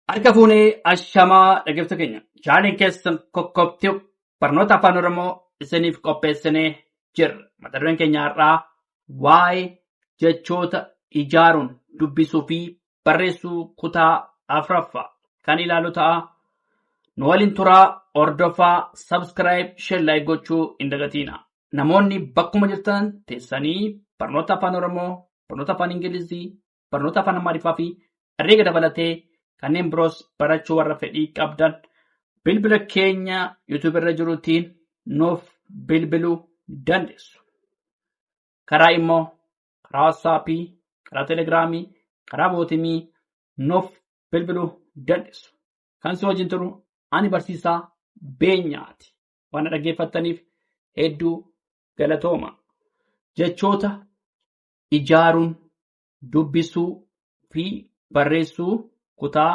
Harka fuunee ashamaa dhaggeeffattoota keenya chaaneen keessan kokkobtuu barnoota afaan oromoo isiniif qopheessinee jirra. Mata dureen keenya har'aa waa'ee jechoota ijaaruun dubbisuu fi barreessuu kutaa afuraffaa kan ilaalu ta'a. Nu waliin turaa hordofaa sabskiraayib sheerlaayik gochuu hin dagatiina. Namoonni bakkuma jirtan teessanii barnoota afaan oromoo, barnoota afaan ingilizii, barnoota afaan amaariffaa fi herreega dabalatee kanneen biroos barachuu warra fedhii qabdan bilbila keenya yuutuub irra jiruutiin nuuf bilbiluu dandeessu. Karaa immoo karaa waatsaappii, karaa telegiraamii, karaa bootimii nuuf bilbiluu dandeessu. Kan si wajjin turu ani barsiisaa beenyaati. Waan dhaggeeffattaniif hedduu galatooma. Jechoota ijaaruun dubbisuu fi barreessuu kutaa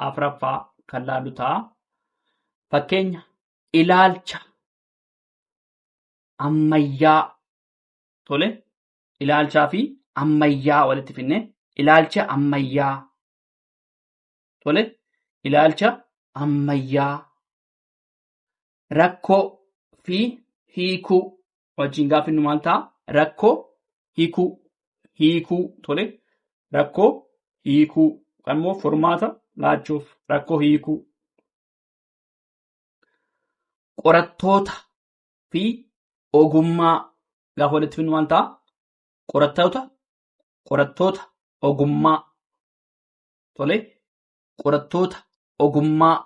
afuraffaa kan laalu ta'a. Fakkeenya ilaalcha ammayyaa. Tole, ilaalchaa fi ammayyaa walitti finne ilaalcha ammayyaa. Tole, ilaalcha ammayyaa. Rakkoo fi hiikuu wajjin gaafinnu maal ta'a? Rakkoo hiikuu. Tole, rakkoo hiikuu. Kan immoo furmaata laachuuf rakkoo hiikuu. Qorattoota fi ogummaa gaafa walitti finnu maal ta'a? Qorattoota ogummaa. Tole, qorattoota ogummaa.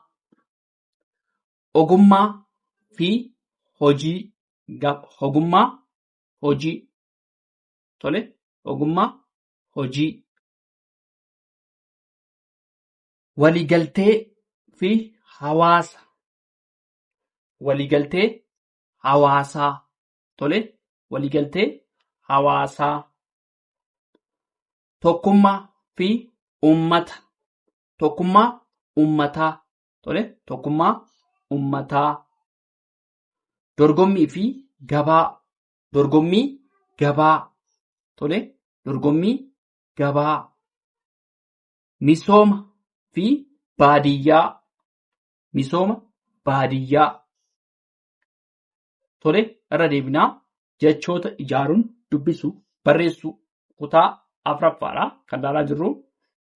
Ogummaa fi hojii. Ogummaa hojii. Tole, ogummaa hojii. Waliigaltee fi hawaasa. Waliigaltee hawaasaa. Tole, waliigaltee hawaasaa. Tokkummaa fi uummata. Tokkummaa uummataa. Tole, tokkummaa uummataa. Dorgommii fi gabaa. Dorgommii gabaa. Tole, dorgommii gabaa. Misooma fi baadiyyaa. Misooma baadiyyaa. Tole, irra deebinaa jechoota ijaaruun dubbisuu barreessuu kutaa afuraffaadha kan ilaalaa jirru.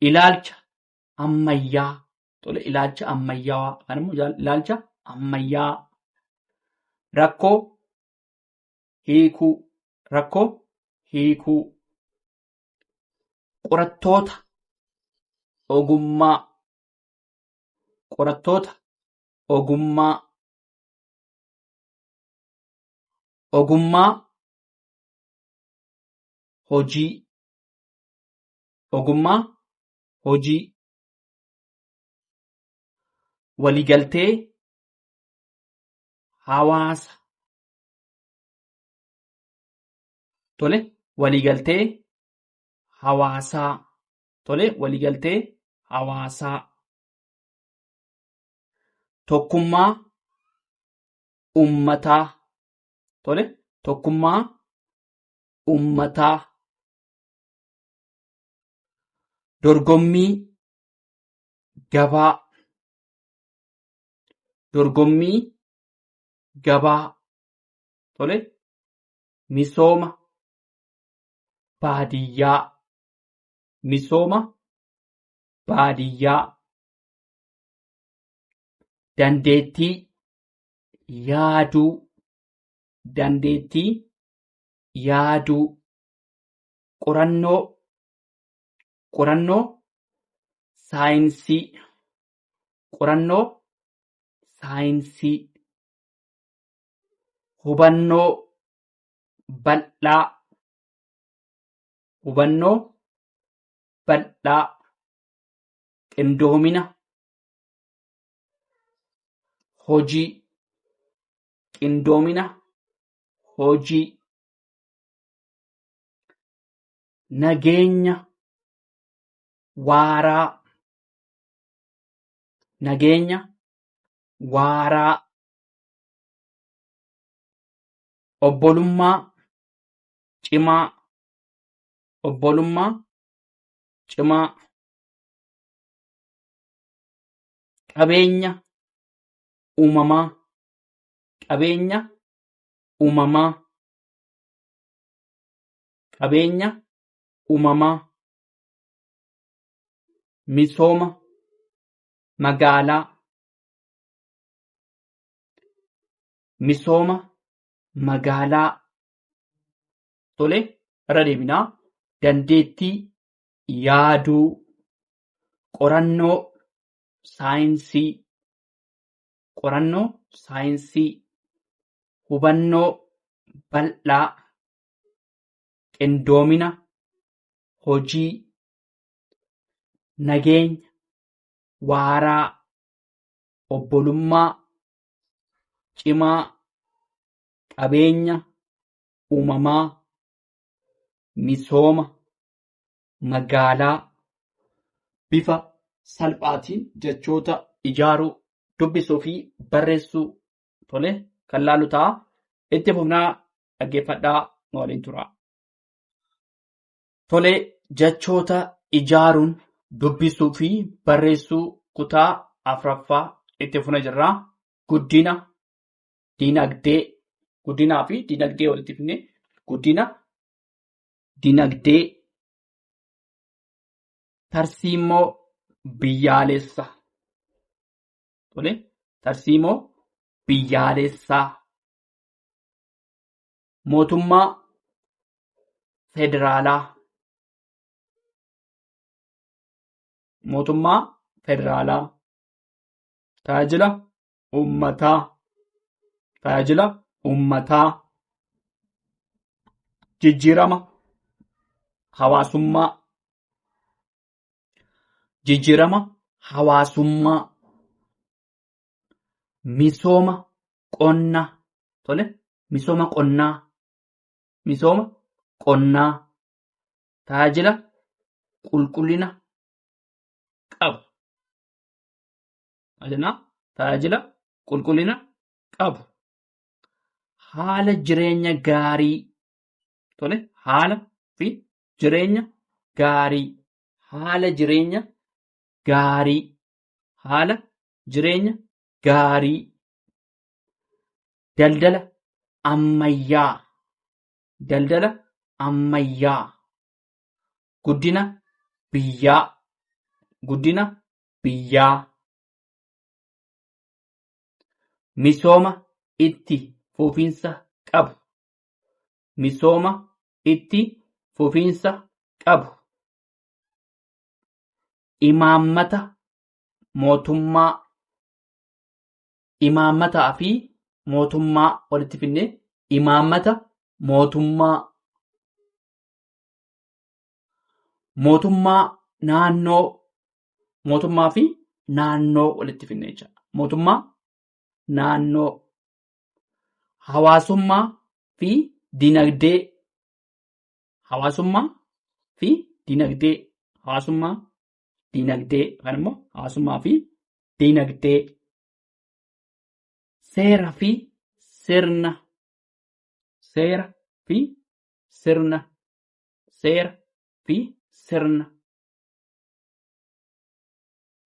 Ilaalcha ammayyaa. Tole, ilaalcha ammayyaa. Kan immoo ilaalcha ammayyaa. Rakkoo hiikuu. Rakkoo hiikuu. Qorattoota ogummaa. Qorattoota ogummaa. Ogummaa hojii. Ogummaa hojii. Waliigaltee hawaasa. Tole, waliigaltee hawaasaa. Tole, waliigaltee hawaasaa. Tokkummaa uummataa. Tole, tokkummaa uummataa. Dorgommii gabaa. Dorgommii gabaa. Tole, misooma baadiyyaa. Misooma baadiyyaa. Dandeettii yaaduu. Dandeettii yaaduu. Qorannoo saayinsii. Qorannoo saayinsii. Hubannoo bal'aa. Hubannoo bal'aa. Qindoomina hojii. Qindoomina hojii. Nageenya waaraa. Nageenya waaraa. Obbolummaa cimaa. Obbolummaa cimaa. qabeenya uumamaa, qabeenya uumamaa, qabeenya uumamaa, misooma magaalaa, misooma magaalaa. Tole, irra deebinaa. Dandeettii yaaduu, qorannoo saayinsii, qorannoo saayinsii, hubannoo bal'aa, qindoomina hojii, nageenya waaraa, obbolummaa cimaa, qabeenya uumamaa, misooma magaalaa. Bifa salphaatiin jechoota ijaaruu, dubbisuu fi barreessuu tole kan laalu ta'a. Itti fufnaa, dhaggeeffadhaa, waliin turaa. Tole, jechoota ijaaruun, dubbisuu fi barreessuu kutaa 4ffaa itti fufna jirraa. Guddina dinagdee, guddinaa fi dinagdee walitti fidne. Guddina dinagdee, tarsiimoo biyyaalessaa. Tole, tarsiimoo biyyaalessaa, mootummaa federaalaa, mootummaa federaalaa, tajaajila uummataa, tajaajila uummataa, jijjiirama hawaasummaa, jijjiirama hawaasummaa, misooma qonnaa. Tole, misooma qonnaa, misooma qonnaa, tajaajila qulqullina qabu, tajaajila qulqullina qabu, haala jireenya gaarii. Tole, haala fi jireenya gaarii, haala jireenya gaarii, haala jireenya gaarii, daldala ammayyaa, daldala ammayyaa, guddina biyyaa, guddina biyyaa, misooma itti fufiinsa qabu, misooma itti fufiinsa qabu, imaammata mootummaa, imaammataa fi mootummaa walitti fidne. Imaammata mootummaa, mootummaa naannoo, mootummaa fi naannoo walitti fidne jechuudha. Mootummaa naannoo, hawaasummaa fi dinagdee, hawaasummaa fi dinagdee, hawaasummaa dinagdee, kan immoo hawaasummaa fi dinagdee, seera fi sirna, seera fi sirna, seera fi sirna,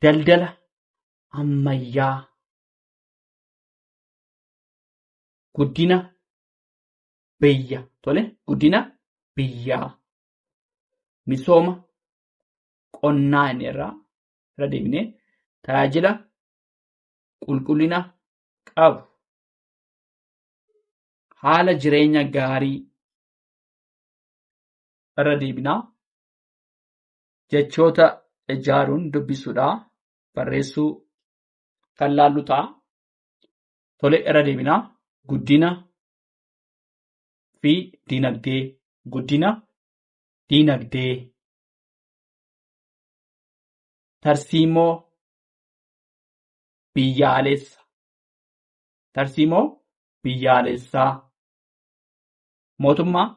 daldala ammayyaa, guddina biyya. Tole, guddina biyyaa, misooma qonnaa inni irra deebinee, tajaajila qulqullina qabu, haala jireenya gaarii. Irra deebinaa, jechoota ijaaruun, dubbisuudhaa, barreessuu kan laallu ta'a. Tole, irra deebinaa, guddina fi dinagdee, guddina dinagdee, tarsiimoo biyyaalessa, tarsiimoo biyyaalessaa, mootummaa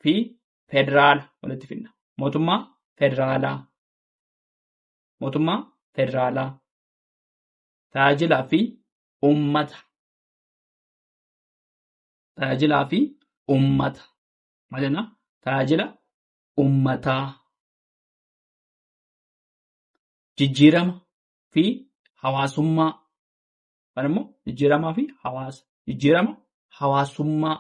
fi federaala walitti fidna. Mootummaa federaalaa, mootummaa federaalaa, tajaajilaa fi uummata, tajaajilaa fi uummata. Maal jenna? Tajaajila uummataa, jijjiirama fi hawaasummaa. Kan immoo jijjiiramaa fi hawaasa. Jijjiirama hawaasummaa.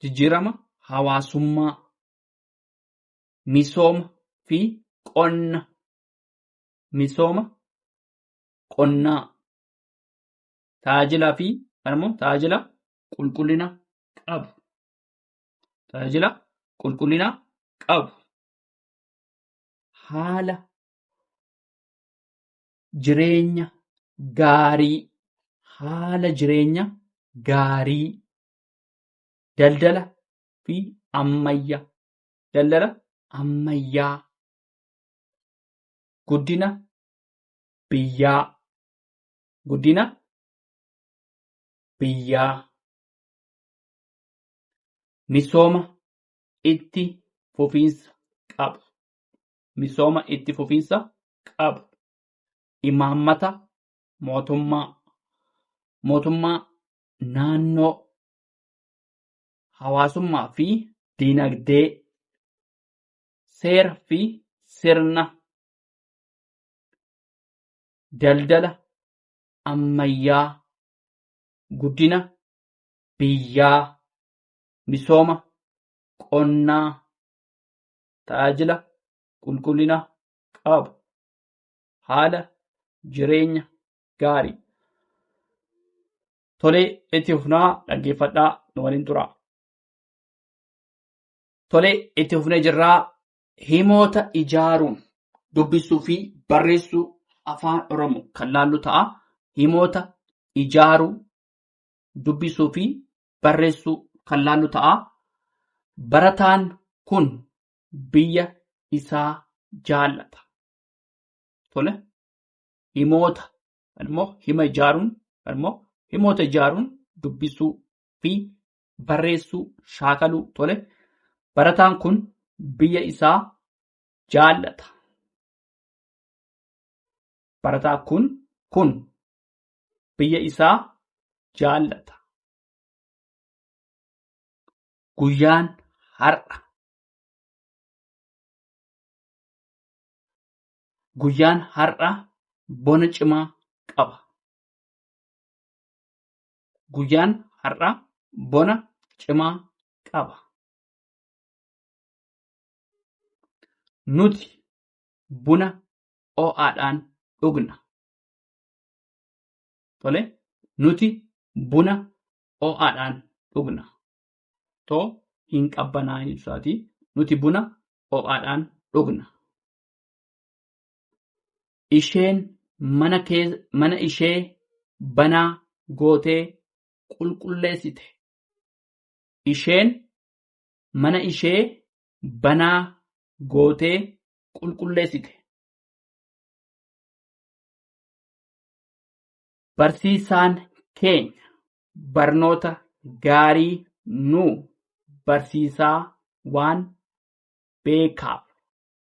Jijjiirama hawaasummaa. Misooma fi qonna. Misooma qonnaa. Tajaajilaa fi kan immoo tajaajila qulqullina qabu. Tajaajila qulqullina qabu. Haala jireenya gaarii. Haala jireenya gaarii. Daldala fi ammayyaa. Daldala ammayyaa. Guddina biyyaa. Guddina biyyaa. Misooma itti fufiinsa qabu. Misooma itti fufiinsa qabu. Imaammata mootummaa. Mootummaa naannoo. Hawaasummaa fi dinagdee. Seera fi sirna. Daldala ammayyaa. Guddina biyyaa. Misooma qonnaa. Tajaajila qulqullina qabu. Haala jireenya gaarii. Tolee, itti fufnaa dhaggeeffadhaa nu waliin turaa. Tolee, itti fufnee jirraa. Himoota ijaaruun dubbisuu fi barreessuu afaan Oromoo kan laallu ta'a. Himoota ijaaruu dubbisuu fi barreessuu kan laallu ta'a. Barataan kun biyya isaa jaallata. Tole, himoota immoo hima ijaaruun immoo himoota ijaaruun dubbisuu fi barreessuu shaakaluu. Tole, barataan kun biyya isaa jaallata. Barataan kun biyya isaa jaallata. Guyyaan har'a. Guyyaan har'a bona cimaa qaba. Guyyaan har'a bona cimaa qaba. Nuti buna ho'aadhaan dhugna. Tole, nuti buna ho'aadhaan dhugna. Too hin qabbanaa'in ibsaati. Nuti buna ho'aadhaan dhugna. Isheen mana ishee banaa gootee qulqulleessite. Isheen mana ishee banaa gootee qulqulleessite. Barsiisaan keenya barnoota gaarii nu barsiisaa waan beekaaf.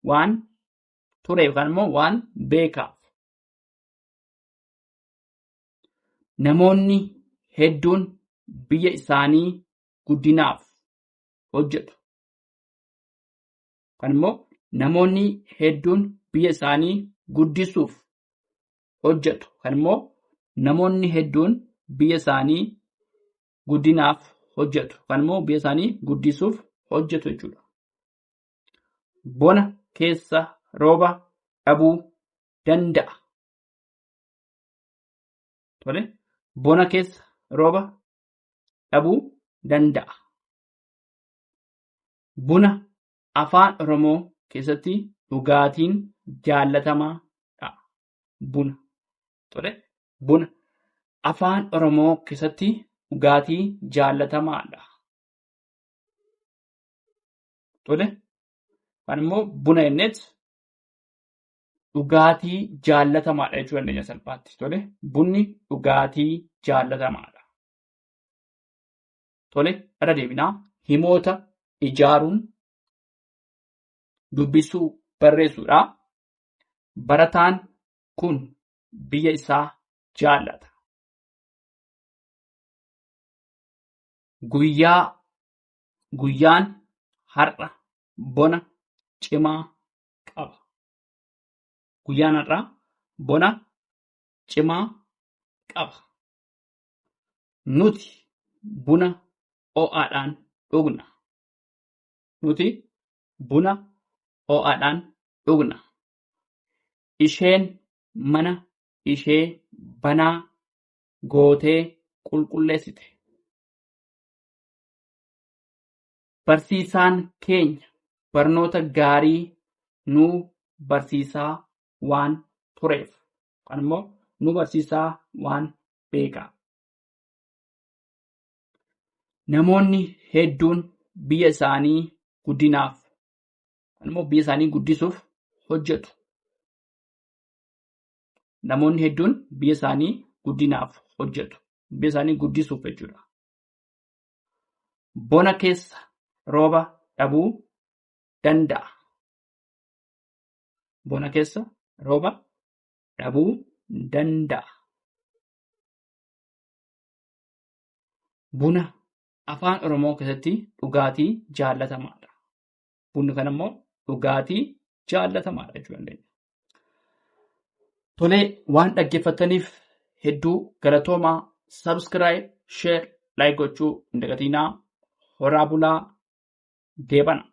Waan tureef kan immoo waan beekaaf. Namoonni hedduun biyya isaanii guddinaaf hojjetu. Kan immoo namoonni hedduun biyya isaanii guddisuuf hojjetu. Kan immoo namoonni hedduun biyya isaanii guddinaaf hojjetu. Kan immoo biyya isaanii guddisuuf hojjetu jechuudha. Bona keessa rooba dhabuu danda'a. Tole, bona keessa rooba dhabuu danda'a. Buna afaan Oromoo keessatti dhugaatiin jaallatamaadha. Buna. Tole, buna afaan Oromoo keessatti dhugaatii jaallatamaadha. Tole, kan immoo buna jenneet dhugaatii jaallatamaadha jechuu dandeenya salphaatti. Tole, bunni dhugaatii jaallatamaadha. Tole, irra deebinaa. Himoota ijaaruun dubbisuu barreessuudha. Barataan kun biyya isaa jaallata. Guyyaan har'a bona cimaa qaba. Guyyaan har'a bona cimaa qaba. Nuti buna ho'aadhaan dhugna. Nuti buna ho'aadhaan dhugna. Isheen mana ishee banaa gootee qulqulleessite. Barsiisaan keenya barnoota gaarii nuu barsiisaa waan tureef. Kan immoo nu barsiisaa waan beekaa. Namoonni hedduun biyya isaanii guddinaaf, kan immoo biyya isaanii guddisuuf hojjetu. Namoonni hedduun biyya isaanii guddinaaf hojjetu. Biyya isaanii guddisuuf jechuudha. Bona keessa rooba dhabuu danda'a. Bona keessa rooba dhabuu danda'a. Buna afaan Oromoo keessatti dhugaatii jaallatamaadha. Bunni kan immoo dhugaatii jaallatamaadha jechuu dandeenya. Tolee, waan dhaggeeffataniif hedduu galatoomaa. Subscribe, share, like gochuu hin dagatinaa. Horaa bulaa deebana.